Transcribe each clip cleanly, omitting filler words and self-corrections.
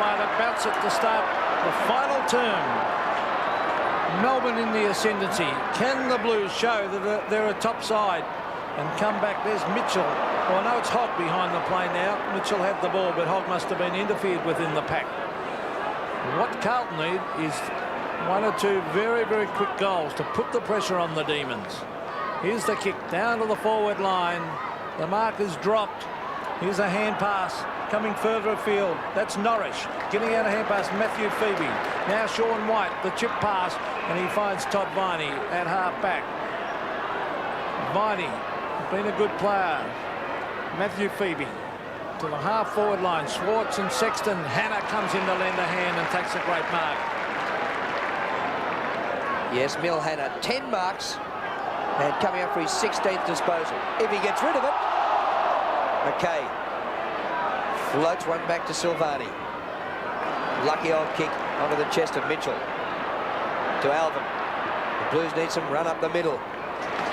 player to bounce it to start the final term. Melbourne in the ascendancy. Can the Blues show that they're a top side and come back? There's Mitchell. Well, no, it's Hogg behind the play now. Mitchell had the ball, but Hogg must have been interfered with in the pack. What Carlton need is 1 or 2 very, very quick goals to put the pressure on the Demons. Here's the kick down to the forward line. The mark is dropped. Here's a hand pass coming further afield. That's Norrish getting out a hand pass. Matthew Phoebe. Now Sean White, the chip pass, and he finds Todd Viney at half back. Viney, been a good player. Matthew Phoebe to the half forward line. Schwartz and Sexton. Hannah comes in to lend a hand and takes a great mark. Yes, Mill Hannah, 10 marks and coming up for his 16th disposal. If he gets rid of it, McKay floats one back to Silvani. Lucky old kick onto the chest of Mitchell. To Alvin. The Blues need some run up the middle.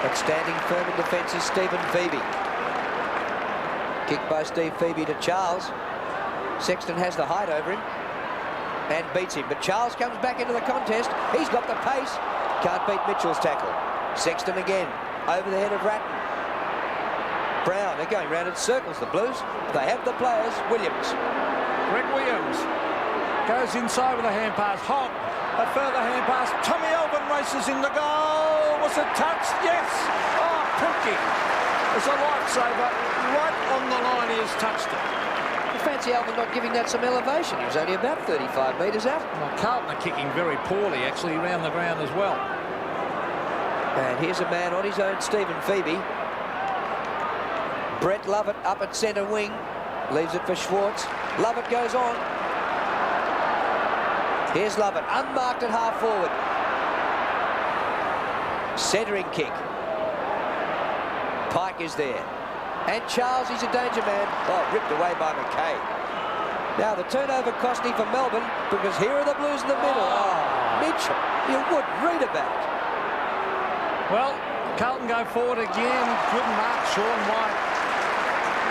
But standing firm in defence is Stephen Phoebe. Kick by Steve Phoebe to Charles. Sexton has the height over him and beats him. But Charles comes back into the contest. He's got the pace. Can't beat Mitchell's tackle. Sexton again over the head of Ratton. Brown, they're going round in circles, the Blues. They have the players. Williams. Greg Williams goes inside with a hand pass. Hogg, a further hand pass. Tommy Alvin races in the goal. Was it touched? Yes. Oh, Pookie. It's a lifesaver. Right on the line, he has touched it. I fancy Alvin not giving that some elevation. He was only about 35 metres out. Well, Carlton are kicking very poorly, actually, around the ground as well. And here's a man on his own, Stephen Phoebe. Brett Lovett up at centre wing. Leaves it for Schwartz. Lovett goes on. Here's Lovett, unmarked at half forward. Centering kick. Pike is there. And Charles, he's a danger man. Oh, ripped away by McKay. Now the turnover costly for Melbourne because here are the Blues in the middle. Oh, Mitchell, you would read about it. Well, Carlton go forward again. Good mark, Sean White.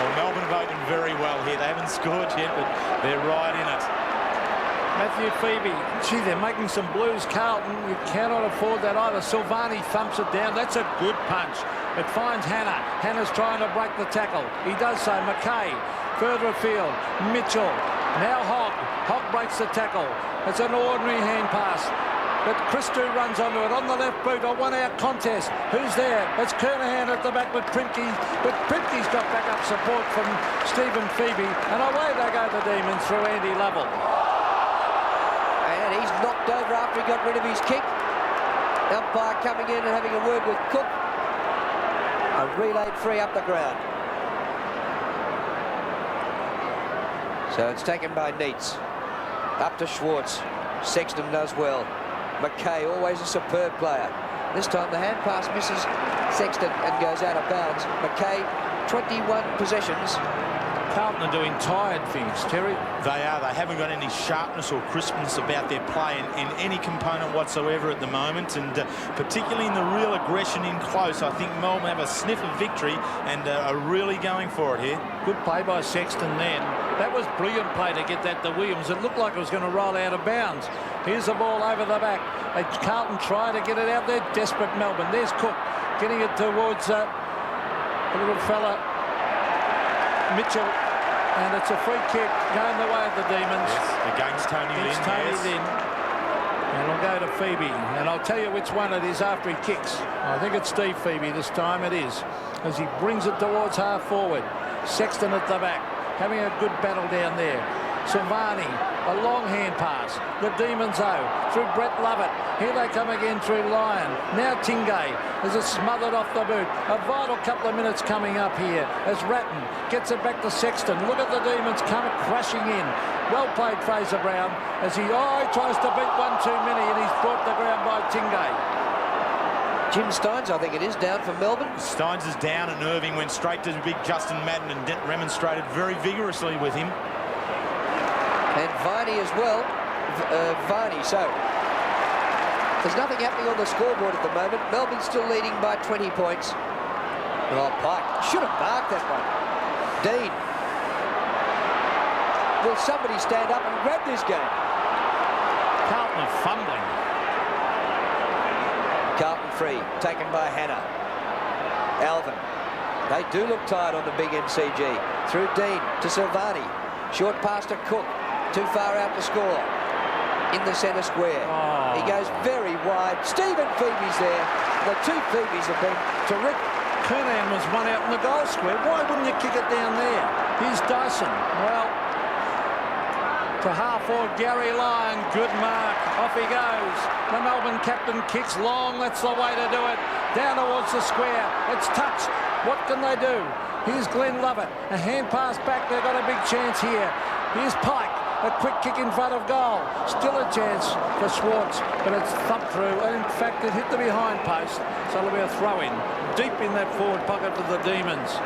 Well, Melbourne have opened very well here. They haven't scored yet, but they're right in it. Matthew Phoebe. Gee, they're making some Blues. Carlton, you cannot afford that either. Silvani thumps it down. That's a good punch. It finds Hannah. Hannah's trying to break the tackle. He does so. McKay further afield. Mitchell. Now Hogg. Hogg breaks the tackle. It's an ordinary hand pass. But Christou runs onto it on the left boot. A one-out contest. Who's there? It's Kernahan at the back with Primke. But Primke's got backup support from Stephen Phoebe. And away they go, the Demons, through Andy Lovell. And he's knocked over after he got rid of his kick. Umpire coming in and having a word with Cook. A relayed free up the ground. So it's taken by Neitz. Up to Schwartz. Sexton does well. McKay, always a superb player. This time the hand pass misses Sexton and goes out of bounds. McKay, 21 possessions. Carlton are doing tired things, Terry. They are. They haven't got any sharpness or crispness about their play in any component whatsoever at the moment, and particularly in the real aggression in close. I think Melbourne have a sniff of victory and are really going for it here. Good play by Sexton then. That was brilliant play to get that to Williams. It looked like it was going to roll out of bounds. Here's the ball over the back. Carlton try to get it out there. Desperate Melbourne. There's Cook getting it towards the little fella, Mitchell. And it's a free kick going the way of the Demons. Yes, against Tony Lynn. It's Tony yes. Lynn. And it'll go to Phoebe. And I'll tell you which one it is after he kicks. I think it's Steve Phoebe this time. It is. As he brings it towards half forward. Sexton at the back. Having a good battle down there. Silvani, a long hand pass. The Demons through Brett Lovett. Here they come again through Lyon. Now Tingay as it's smothered off the boot. A vital couple of minutes coming up here as Ratton gets it back to Sexton. Look at the Demons coming crashing in. Well played, Fraser Brown, as he tries to beat one too many, and he's brought the ground by Tingay. Jim Steins, I think it is, down for Melbourne. Steins is down, and Irving went straight to big Justin Madden and remonstrated very vigorously with him. And Viney as well. Viney, so there's nothing happening on the scoreboard at the moment. Melbourne's still leading by 20 points. Oh, Pike should have marked that one. Dean Will somebody stand up and grab this game? Carlton are fumbling. Carlton free, taken by Hannah. Alvin. They do look tired on the big MCG. Through Dean to Silvani. Short pass to Cook. Too far out to score. In the centre square. Oh. He goes very wide. Stephen Phoebe's there. The two Phoebes have been terrific. Kernan was one out in the goal square. Why wouldn't you kick it down there? Here's Dyson. Well, to half-forward Gary Lyon. Good mark. Off he goes. The Melbourne captain kicks long. That's the way to do it. Down towards the square. It's touched. What can they do? Here's Glenn Lovett. A hand pass back. They've got a big chance here. Here's Pike. A quick kick in front of goal. Still a chance for Schwartz, but it's thumped through. And in fact, it hit the behind post. So it'll be a throw-in. Deep in that forward pocket for the Demons.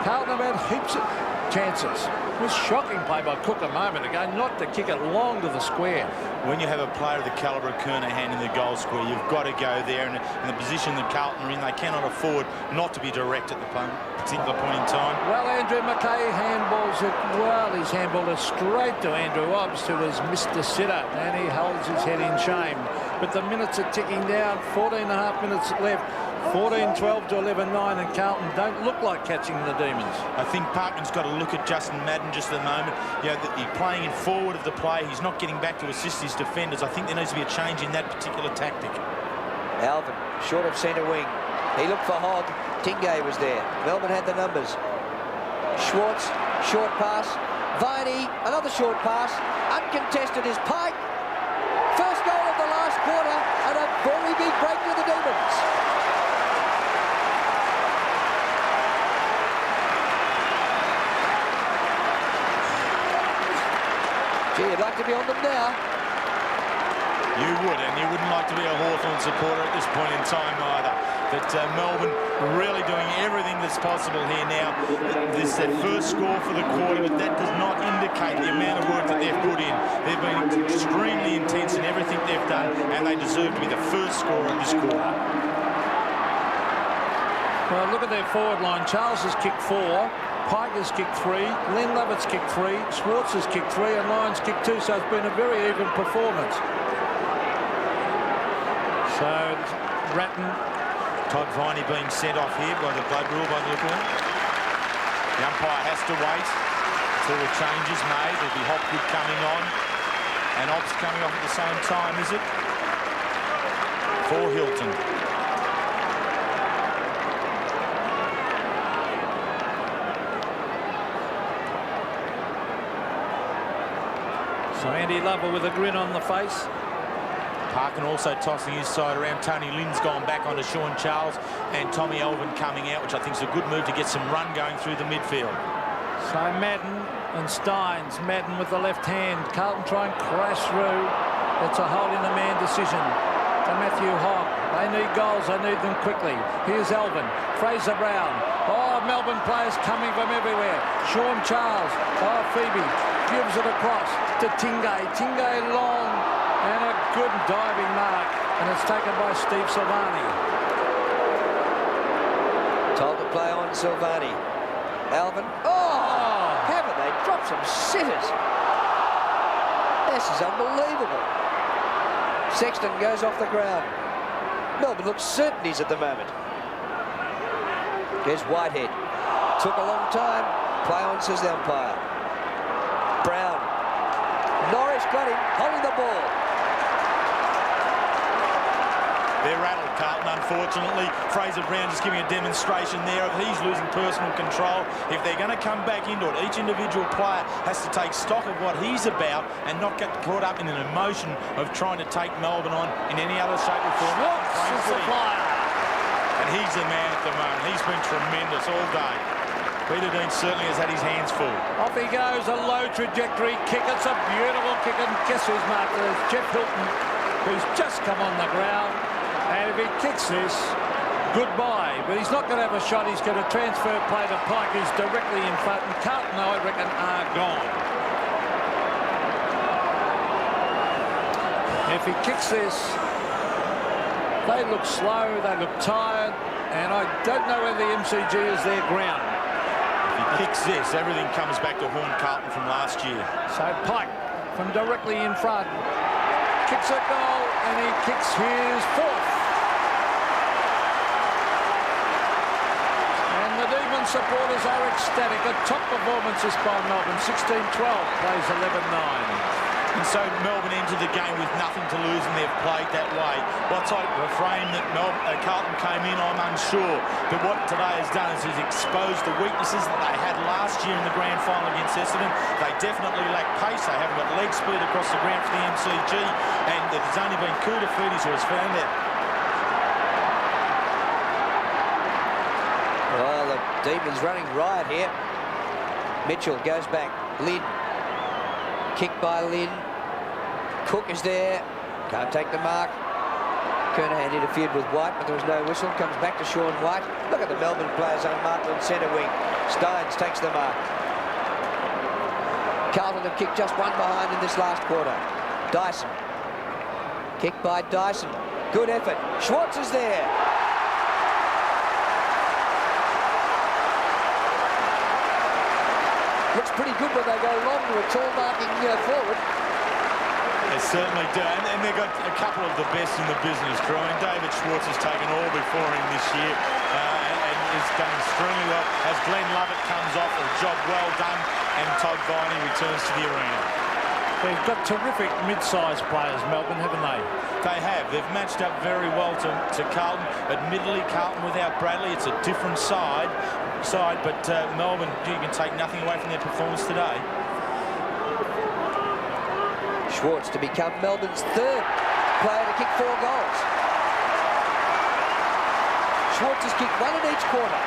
Carlton have had heaps of chances. It was shocking play by Cook a moment ago not to kick it long to the square. When you have a player of the calibre of Kernahan in the goal square, you've got to go there. And in the position that Carlton are in, they cannot afford not to be direct at the particular point in time. Well, Andrew McKay handballs it well. He's handballed it straight to Andrew Obbs, who has missed the sitter, and he holds his head in shame. But the minutes are ticking down. 14 and a half minutes left. 14-12 to 11-9, and Carlton don't look like catching the Demons. I think Parkman's got to look at Justin Madden just at the moment. You know, he's playing in forward of the play. He's not getting back to assist his defenders. I think there needs to be a change in that particular tactic. Alvin, short of centre wing. He looked for Hogg. Tingay was there. Melbourne had the numbers. Schwartz, short pass. Viney, another short pass. Uncontested is Pike. First goal of the last quarter, and a very big break to the Demons. Gee, you'd like to be on them now. You would, and you wouldn't like to be a Hawthorn supporter at this point in time either. But Melbourne really doing everything that's possible here now. This is their first score for the quarter, but that does not indicate the amount of work that they've put in. They've been extremely intense in everything they've done, and they deserve to be the first scorer of this quarter. Well, look at their forward line. Charles has kicked 4. Pike has kicked 3. Len Lovett's kicked 3. Schwartz has kicked 3, and Lyons kicked 2. So it's been a very even performance. So Ratton, Todd Viney being sent off here by the blood rule by the look of it. The umpire has to wait until the change is made. There'll be Hopgood coming on and Obbs coming off at the same time, is it? For Hilton. So Andy Lover with a grin on the face. Parkin also tossing his side around. Tony Lynn's gone back onto Sean Charles, and Tommy Elvin coming out, which I think is a good move to get some run going through the midfield. So Madden and Steins. Madden with the left hand. Carlton try and crash through. It's a holding the man decision to Matthew Hogg. They need goals. They need them quickly. Here's Elvin. Fraser Brown. Oh, Melbourne players coming from everywhere. Sean Charles. Oh, Phoebe gives it across to Tingay. Tingay long. And a good diving mark, and it's taken by Steve Silvani. Told to play on Silvani. Alvin. Oh! Haven't they dropped some sitters? This is unbelievable. Sexton goes off the ground. Melbourne looks certainties at the moment. Here's Whitehead. Took a long time. Play on, says the umpire. Brown. Norris got him, holding the ball. They're rattled, Carlton, unfortunately. Fraser Brown just giving a demonstration there of he's losing personal control. If they're going to come back into it, each individual player has to take stock of what he's about and not get caught up in an emotion of trying to take Melbourne on in any other shape or form. And he's the man at the moment. He's been tremendous all day. Peter Dean certainly has had his hands full. Off he goes, a low trajectory kick. It's a beautiful kick, and guess who's marked it? It's Jeff Hilton, who's just come on the ground. And if he kicks this, goodbye. But he's not going to have a shot. He's going to transfer play to Pike, who's directly in front. And Carlton, I reckon, are gone. If he kicks this, they look slow, they look tired, and I don't know whether the MCG is their ground. If he kicks this, everything comes back to haunt Carlton from last year. So Pike from directly in front kicks a goal, and he kicks his fourth. And the Demon supporters are ecstatic. A top performances by Melbourne. 16-12 plays 11-9. And so Melbourne entered the game with nothing to lose, and they've played that way. What type of a frame that Carlton came in, I'm unsure. But what today has done is exposed the weaknesses that they had last year in the grand final against Essendon. They definitely lack pace. They haven't got leg speed across the ground for the MCG. And there's only been Kouta-Fudis who has found that. Well, the Demons running riot here. Mitchell goes back. Lynn. Kick by Lynn. Cook is there. Can't take the mark. Kernahan interfered with White, but there was no whistle. Comes back to Sean White. Look at the Melbourne players unmarked on centre wing. Steins takes the mark. Carlton have kicked just one behind in this last quarter. Dyson. Kick by Dyson. Good effort. Schwartz is there. Looks pretty good when they go long to a tall marking forward. They certainly do, and they've got a couple of the best in the business, Crew. And David Schwartz has taken all before him this year and is done extremely well. As Glenn Lovett comes off, a job well done, and Todd Viney returns to the arena. They've got terrific mid-sized players, Melbourne, haven't they? They have. They've matched up very well to Carlton. Admittedly, Carlton without Bradley, it's a different side, but Melbourne, you can take nothing away from their performance today. Schwartz to become Melbourne's third player to kick 4 goals. Schwartz has kicked 1 in each quarter.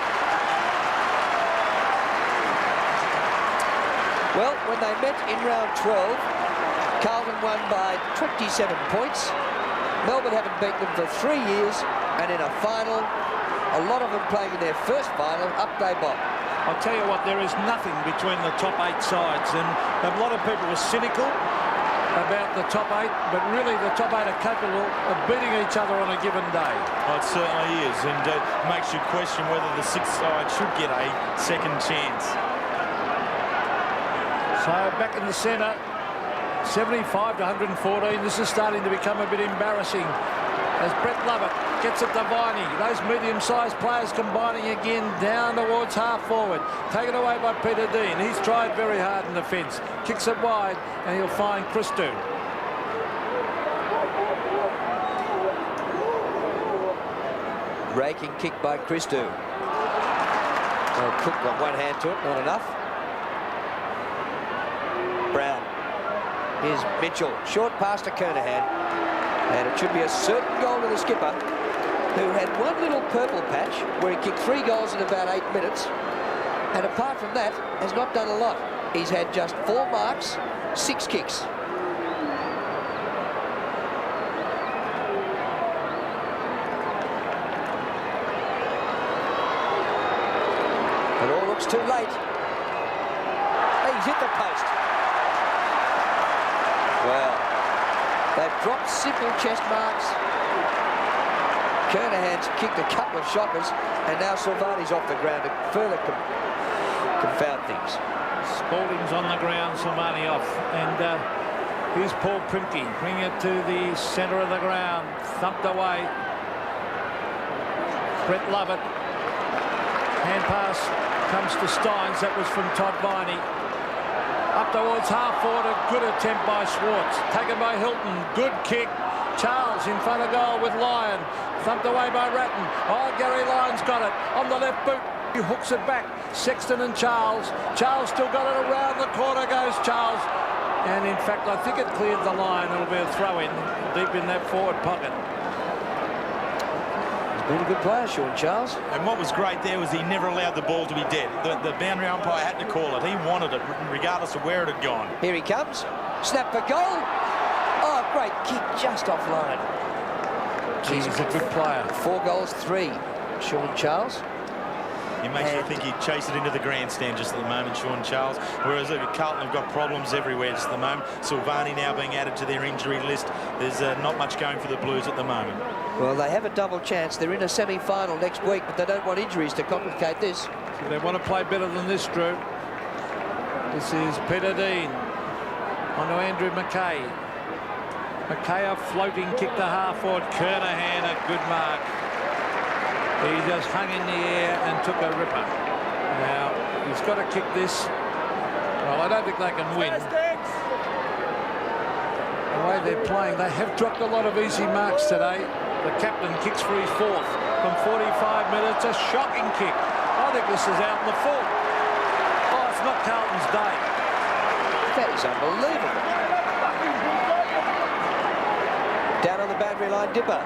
Well, when they met in round 12, Carlton won by 27 points. Melbourne haven't beaten them for 3 years, and in a final, a lot of them playing in their first final, up they bop. I'll tell you what, there is nothing between the top 8 sides, and a lot of people were cynical about the top 8, but really the top 8 are capable of beating each other on a given day. Oh, it certainly is, and makes you question whether the 6th side should get a second chance. So back in the centre, 75 to 114. This is starting to become a bit embarrassing as Brett Lovett gets it to Viney. Those medium-sized players combining again down towards half-forward. Taken away by Peter Dean. He's tried very hard in defence. Kicks it wide, and he'll find Christou. Raking kick by Christou. Well, Cook got one hand to it, not enough. Brown. Here's Mitchell. Short pass to Kernahan. And it should be a certain goal to the skipper, who had one little purple patch where he kicked 3 goals in about 8 minutes. And apart from that, has not done a lot. He's had just 4 marks, 6 kicks. It all looks too late. He's hit the post. Well, they've dropped simple chest marks. Kernahan's kicked a couple of shockers, and now Silvani's off the ground to further confound things. Spalding's on the ground, Silvani off, and here's Paul Primke bringing it to the centre of the ground, thumped away. Brett Lovett, hand pass comes to Steins. That was from Todd Viney. Up towards half-forward, a good attempt by Schwartz. Taken by Hilton, good kick. Charles in front of goal with Lyon. Thumped away by Ratton. Oh, Gary Lyon's got it on the left boot. He hooks it back. Sexton and Charles. Charles still got it around the corner goes Charles. And in fact, I think it cleared the line. It'll be a throw-in deep in that forward pocket. Been a good player, Sean Charles. And what was great there was he never allowed the ball to be dead. The boundary umpire had to call it. He wanted it, regardless of where it had gone. Here he comes. Snap for goal. Oh, great kick just offline. He's a good player. 4 goals, 3. Sean Charles. He makes you think he'd chase it into the grandstand just at the moment, Sean Charles. Whereas Carlton have got problems everywhere just at the moment. Silvani now being added to their injury list. There's not much going for the Blues at the moment. Well, they have a double chance. They're in a semi-final next week, but they don't want injuries to complicate this. So they want to play better than this, Drew. This is Peter Dean on to Andrew McKay. McKay a floating kick to half forward. Kernahan a good mark. He just hung in the air and took a ripper. Now he's got to kick this. Well, I don't think they can win. The way they're playing, they have dropped a lot of easy marks today. The captain kicks for his fourth from 45 minutes. A shocking kick. I think this is out in the full. Oh, it's not Carlton's day. That is unbelievable. Down on the boundary line, Dipper.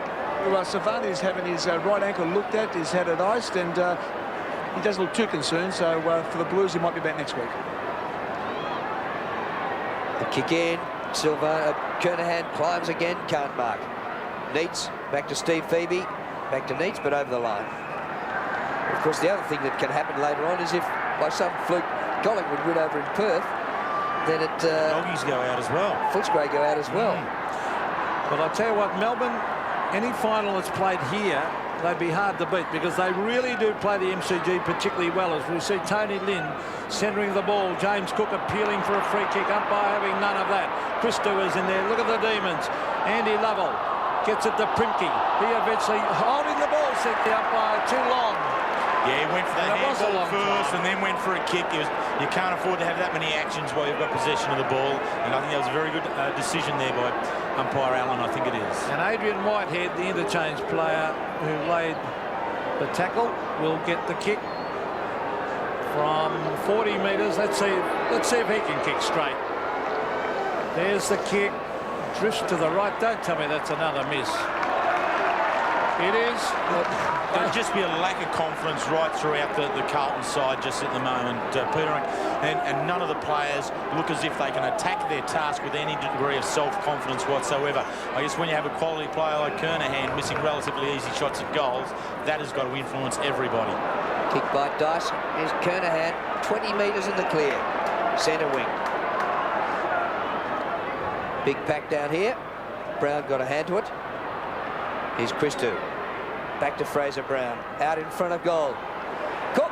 Well, Silvani's having his right ankle looked at. He's had it iced, and he doesn't look too concerned. So for the Blues, he might be back next week. The kick in. Kernahan climbs again, can't mark. Neitz, back to Steve Phoebe. Back to Neitz, but over the line. Of course, the other thing that can happen later on is if, by some fluke, Collingwood win over in Perth, then it... Doggies go out as well. Footscray go out as well. But I'll tell you what, Melbourne, any final that's played here, they'd be hard to beat because they really do play the MCG particularly well. As we see Tony Lynn centering the ball, James Cook appealing for a free kick, umpire having none of that. Christo is in there. Look at the Demons. Andy Lovell gets it to Primke. He eventually holding the ball, said the umpire, too long. Yeah, he went for the handball first and then went for a kick. You can't afford to have that many actions while you've got possession of the ball. And I think that was a very good decision there by umpire Allen, I think it is. And Adrian Whitehead, the interchange player who laid the tackle, will get the kick from 40 metres. Let's see if he can kick straight. There's the kick. Drifts to the right. Don't tell me that's another miss. It is. There'll just be a lack of confidence right throughout the Carlton side just at the moment, Peter, and none of the players look as if they can attack their task with any degree of self-confidence whatsoever. I guess when you have a quality player like Kernahan missing relatively easy shots at goals, that has got to influence everybody. Kick by Dyson. Here's Kernahan, 20 metres in the clear. Centre wing. Big pack down here. Brown got a hand to it. Here's Christou. Back to Fraser Brown. Out in front of goal. Cook.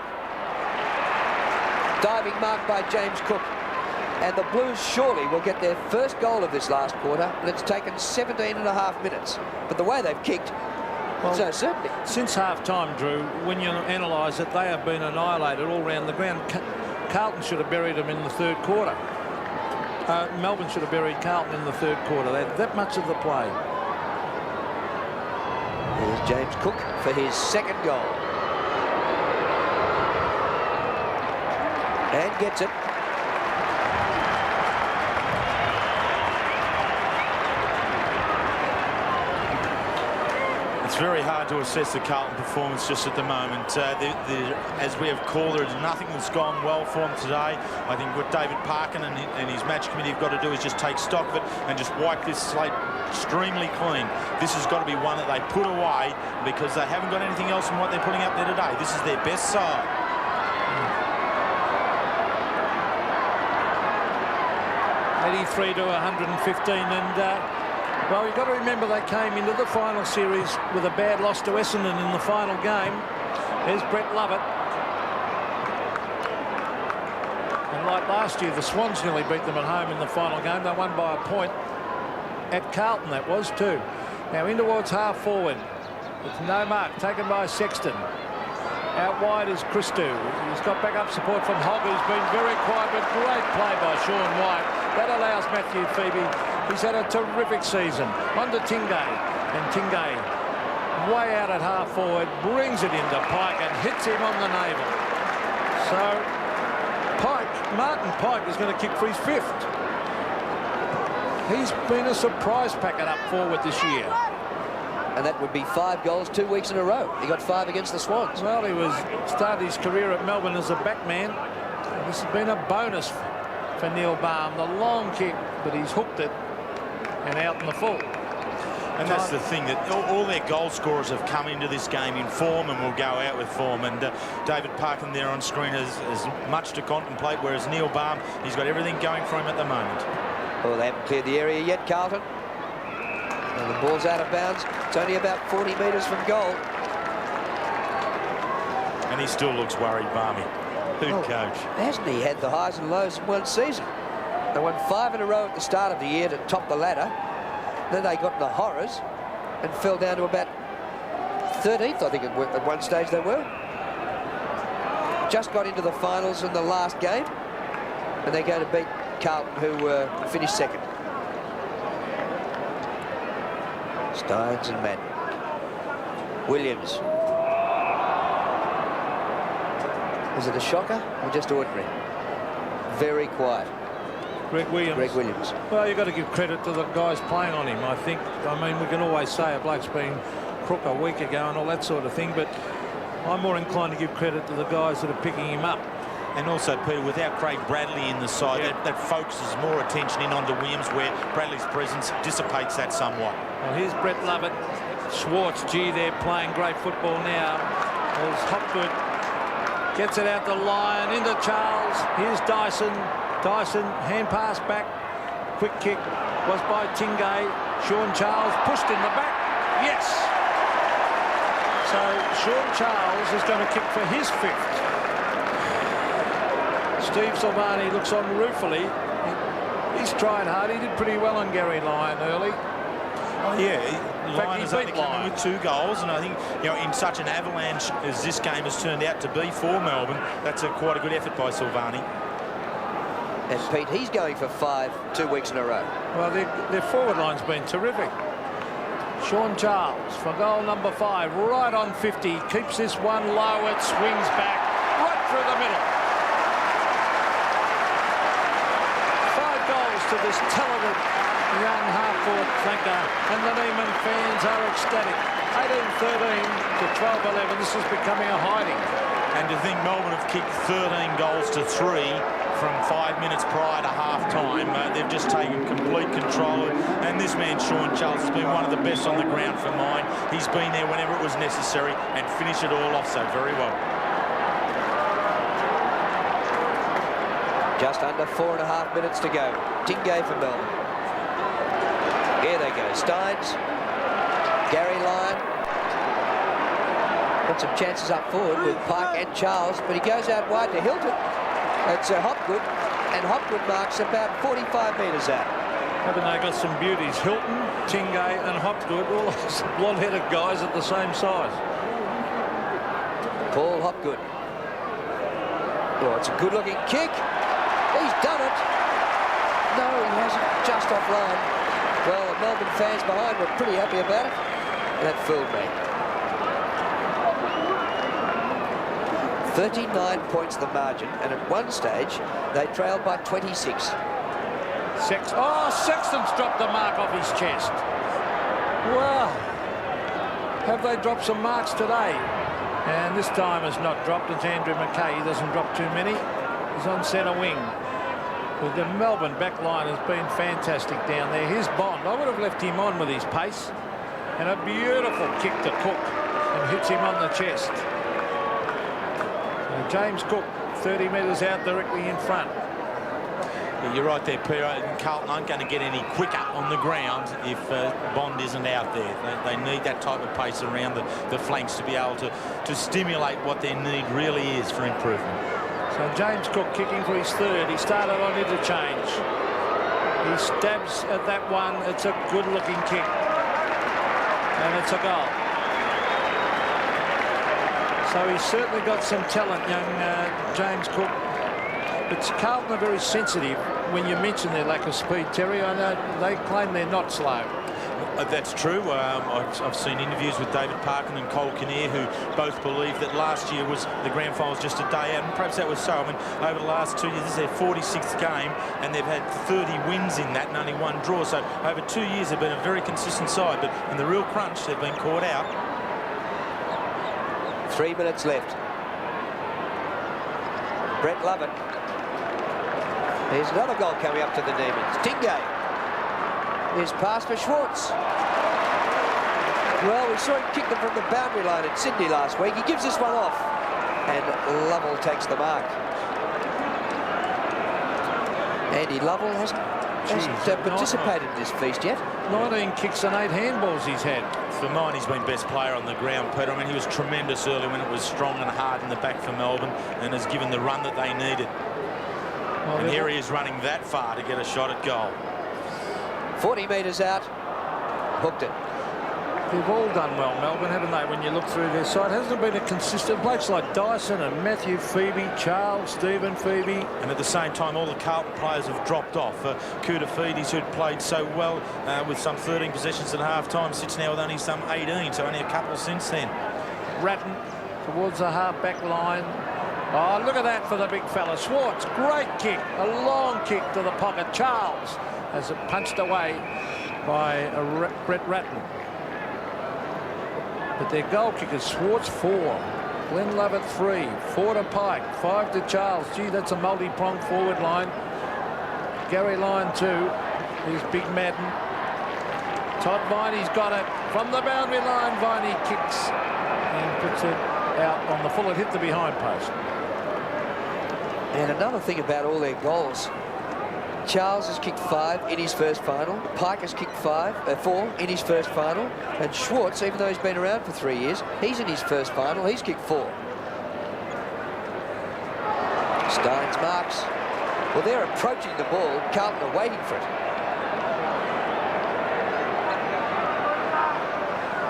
Diving mark by James Cook. And the Blues surely will get their first goal of this last quarter. And it's taken 17 and a half minutes. But the way they've kicked, well, no certainty. Since half-time, Drew, when you analyse it, they have been annihilated all around the ground. Carlton should have buried them in the third quarter. Melbourne should have buried Carlton in the third quarter. They had that much of the play. Here's James Cook for his second goal. And gets it. It's very hard to assess the Carlton performance just at the moment. As we have called, there is nothing that's gone well for them today. I think what David Parkin and his match committee have got to do is just take stock of it and just wipe this slate extremely clean. This has got to be one that they put away because they haven't got anything else in what they're putting up there today. This is their best side. 83 to 115, and well, you've got to remember they came into the final series with a bad loss to Essendon in the final game. There's Brett Lovett. And like last year, the Swans nearly beat them at home in the final game. They won by a point at Carlton, that was too. Now in towards half forward. It's no mark, taken by Sexton. Out wide is Christou. He's got back up support from Hogg, who's been very quiet, but great play by Sean White. That allows Matthew Phoebe. He's had a terrific season. On to Tingay. And Tingay, way out at half forward, brings it into Pike and hits him on the navel. So, Martin Pike is going to kick for his fifth. He's been a surprise packet up forward this year. And that would be 5 goals 2 weeks in a row. He got 5 against the Swans. Well, he started his career at Melbourne as a backman. This has been a bonus for Neil Baum. The long kick, but he's hooked it and out in the full. And that's the thing, that all their goal scorers have come into this game in form and will go out with form. And David Parkin there on screen has much to contemplate, whereas Neil Baum, he's got everything going for him at the moment. Well, they haven't cleared the area yet, Carlton. And the ball's out of bounds. It's only about 40 metres from goal. and he still looks worried, Barmy. Who'd coach? Hasn't he had the highs and lows in one season? They won 5 in a row at the start of the year to top the ladder. Then they got in the horrors and fell down to about 13th, I think, at one stage they were. Just got into the finals in the last game, and they're going to beat Carlton, who finished second. Steins and Madden. Williams. Is it a shocker or just ordinary? Very quiet. Greg Williams. Well, you've got to give credit to the guys playing on him, I think. I mean, we can always say a bloke's been crook a week ago and all that sort of thing, but I'm more inclined to give credit to the guys that are picking him up. And also, Peter, without Craig Bradley in the side, that focuses more attention in onto Williams, where Bradley's presence dissipates that somewhat. Well, here's Brett Lovett. Schwartz, gee, they're playing great football now. As Hopgood gets it out the line, into Charles. Here's Dyson. Dyson, hand pass back. Quick kick was by Tingay. Sean Charles pushed in the back. Yes! So Sean Charles is going to kick for his 5th. Steve Silvani looks on ruefully. He's trying hard. He did pretty well on Gary Lyon early. Oh, yeah. Lyon has only come in with 2 goals, and I think, you know, in such an avalanche as this game has turned out to be for Melbourne, that's quite a good effort by Silvani. And Pete, he's going for 5 2 weeks in a row. Well, their forward line's been terrific. Sean Charles for goal number 5, right on 50. Keeps this one low. It swings back right through the middle. 5 goals to this talented young half-forward flanker, and the Neiman fans are ecstatic. 18-13 to 12-11. This is becoming a hiding. And to think Melbourne have kicked 13 goals to 3 from 5 minutes prior to half-time. They've just taken complete control. And this man, Sean Charles, has been one of the best on the ground for mine. He's been there whenever it was necessary and finished it all off so very well. Just under 4.5 minutes to go. Tingay for Melbourne. Here they go. Steins. Gary Lyon. Got some chances up forward with Park and Charles, but he goes out wide to Hilton. It's Hopgood, and Hopgood marks about 45 metres out. Haven't they got some beauties? Hilton, Tingay and Hopgood, all those blonde-headed guys at the same size. Paul Hopgood. Oh, it's a good-looking kick. He's done it. No, he hasn't. Just offline. Well, the Melbourne fans behind were pretty happy about it. That fooled me. 39 points the margin, and at one stage they trailed by 26. Sexton's dropped the mark off his chest. Well, have they dropped some marks today? And this time it's not dropped. It's Andrew McKay. He doesn't drop too many. He's on centre wing. But the Melbourne back line has been fantastic down there. Here's Bond. I would have left him on with his pace. And a beautiful kick to Cook, and hits him on the chest. James Cook, 30 metres out directly in front. Yeah, you're right there, Peter. Carlton aren't going to get any quicker on the ground if Bond isn't out there. They need that type of pace around the flanks to be able to stimulate what their need really is for improvement. So James Cook kicking for his 3rd. He started on interchange. He stabs at that one. It's a good-looking kick. And it's a goal. So he's certainly got some talent, young James Cook. But Carlton are very sensitive when you mention their lack of speed, Terry. I know they claim they're not slow. That's true. I've seen interviews with David Parkin and Cole Kinnear, who both believe that last year was the grand final was just a day out, and perhaps that was so. I mean, over the last 2 years, this is their 46th game, and they've had 30 wins in that and only 1 draw. So over 2 years, they've been a very consistent side, but in the real crunch, they've been caught out. 3 minutes left. Brett Lovett. Here's another goal coming up to the Demons. Tingay. His pass for Schwartz. Well, we saw him kick them from the boundary line in Sydney last week. He gives this one off, and Lovell takes the mark. Andy Lovell hasn't Hasn't participated in this feast yet. 19 kicks and 8 handballs he's had. For mine, he's been best player on the ground, Peter. I mean, he was tremendous early when it was strong and hard in the back for Melbourne and has given the run that they needed. Well, and here he is running that far to get a shot at goal. 40 metres out. Hooked it. They've all done well, Melbourne, haven't they, when you look through their side? Hasn't been a consistent. Blokes like Dyson and Matthew Phoebe, Charles, Stephen Phoebe. And at the same time, all the Carlton players have dropped off. Koutafidis, who'd played so well with some 13 possessions at half-time, sits now with only some 18, so only a couple since then. Ratton towards the half-back line. Oh, look at that for the big fella. Schwartz, great kick, a long kick to the pocket. Charles has it punched away by Brett Ratton. But their goal kickers, Schwartz 4, Glenn Lovett 3, 4 to Pike, 5 to Charles. Gee, that's a multi-pronged forward line. Gary Lyon 2. Here's Big Madden. Todd Viney's got it from the boundary line. Viney kicks and puts it out on the full. It hit the behind post. And another thing about all their goals, Charles has kicked 5 in his first final. Pike has kicked 4 in his first final. And Schwartz, even though he's been around for 3 years, he's in his first final. He's kicked 4. Steins marks. Well, they're approaching the ball. Carlton are waiting for it.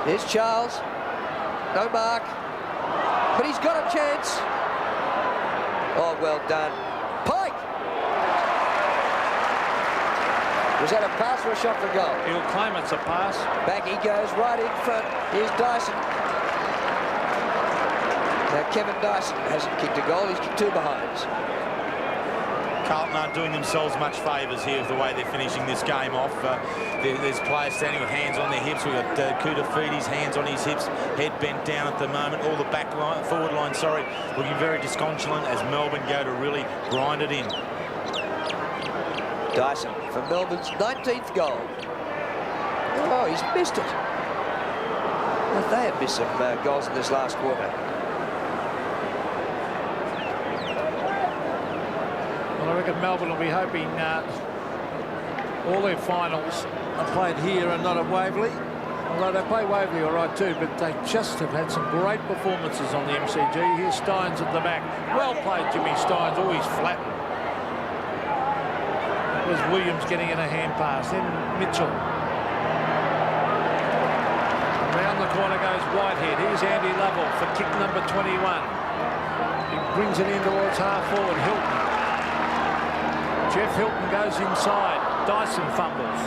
Here's Charles. No mark. But he's got a chance. Oh, well done. Pike! Was that a pass or a shot for goal? He'll claim it's a pass. Back he goes, right in front. Here's Dyson. Now Kevin Dyson hasn't kicked a goal. He's kicked 2 behinds. Carlton aren't doing themselves much favours here with the way they're finishing this game off. There's players standing with hands on their hips. We've got Koutafidis, hands on his hips, head bent down at the moment. All the back line, forward line, looking very disconsolate as Melbourne go to really grind it in. Dyson for Melbourne's 19th goal. Oh, he's missed it. Well, they have missed some goals in this last quarter. Well, I reckon Melbourne will be hoping all their finals are played here and not at Waverley. Although they play Waverley all right too, but they just have had some great performances on the MCG. Here's Steins at the back. Well played, Jimmy Steins, always flattened. Was Williams getting in a hand pass, then Mitchell. Around the corner goes Whitehead. Here's Andy Lovell for kick number 21. He brings it in towards half forward. Hilton. Jeff Hilton goes inside. Dyson fumbles.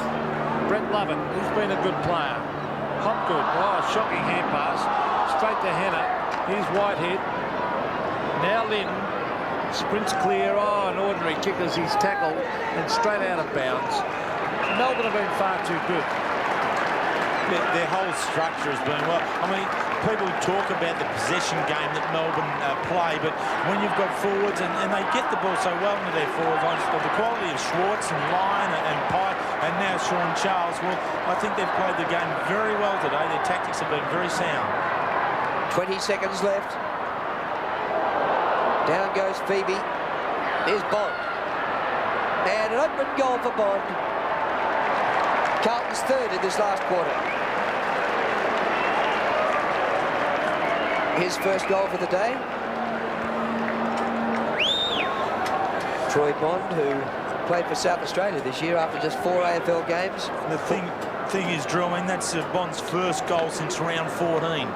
Brett Lovett, he's been a good player. Hopgood, oh, shocking hand pass. Straight to Henner. Here's Whitehead. Now Lynn. Sprints clear, an ordinary kick as he's tackled and straight out of bounds. Melbourne have been far too good. Their whole structure has been, well, I mean, people talk about the possession game that Melbourne play, but when you've got forwards and they get the ball so well into their forward lines, the quality of Schwartz and Lyon and Pike and now Sean Charles, well, I think they've played the game very well today. Their tactics have been very sound. 20 seconds left. Down goes Phoebe. Here's Bond. And an open goal for Bond. Carlton's 3rd in this last quarter. His first goal for the day. Troy Bond, who played for South Australia this year after just 4 AFL games. The thing is, Drew, I mean, that's Bond's first goal since round 14.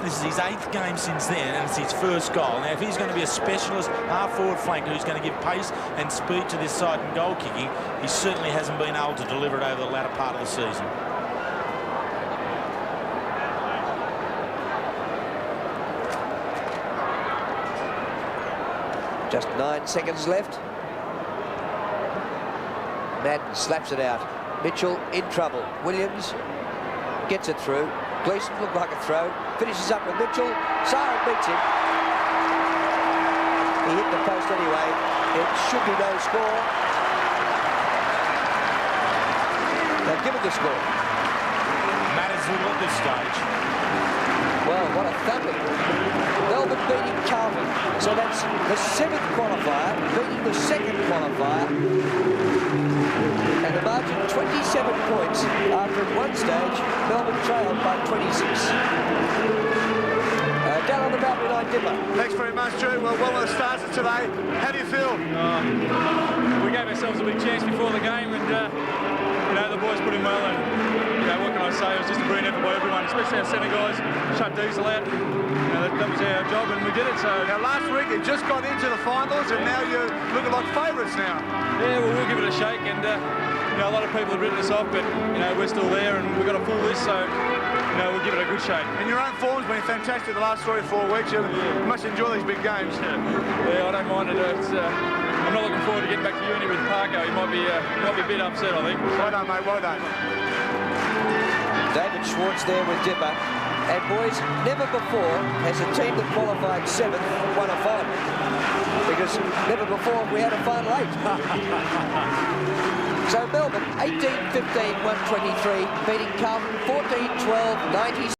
This is his 8th game since then, and it's his first goal. Now, if he's going to be a specialist half-forward flanker who's going to give pace and speed to this side in goal kicking, he certainly hasn't been able to deliver it over the latter part of the season. Just 9 seconds left. Madden slaps it out. Mitchell in trouble. Williams gets it through. Gleeson looked like a throw. Finishes up with Mitchell. Siren beats him. He hit the post anyway. It should be no score. They've given the score. Matters little at this stage. Well, what a thumping. Melbourne beating Carlton. So that's the 7th qualifier, beating the 2nd qualifier. And the margin 27 points after at one stage Melbourne trailed by 26. Down on the boundary line, Dipper. Thanks very much, Drew. Well, one of the starts of today. How do you feel? We gave ourselves a big chance before the game, and you know, the boys put in well, and you know, what can I say? It was just a brilliant effort by everyone, especially our centre guys. Shut Diesel out. You know, that was our job, and we did it. So Now, last week you just got into the finals, and now you're looking like favourites now. yeah, well, we'll give it a shake, and you know, a lot of people have written us off, but you know, we're still there, and we've got a full list, so you know, we'll give it a good shake. And your own form's been fantastic the last 3 or 4 weeks. You must enjoy these big games. Yeah, I don't mind it. I'm not looking forward to getting back to uni with Parko. He might be a bit upset, I think. Well done, mate. Well done. David Schwartz there with Dipper. And boys, never before has a team that qualified 7th won a final. Because never before we had a final 8. So Melbourne 18-15, 123, beating Carlton 14-12, 90.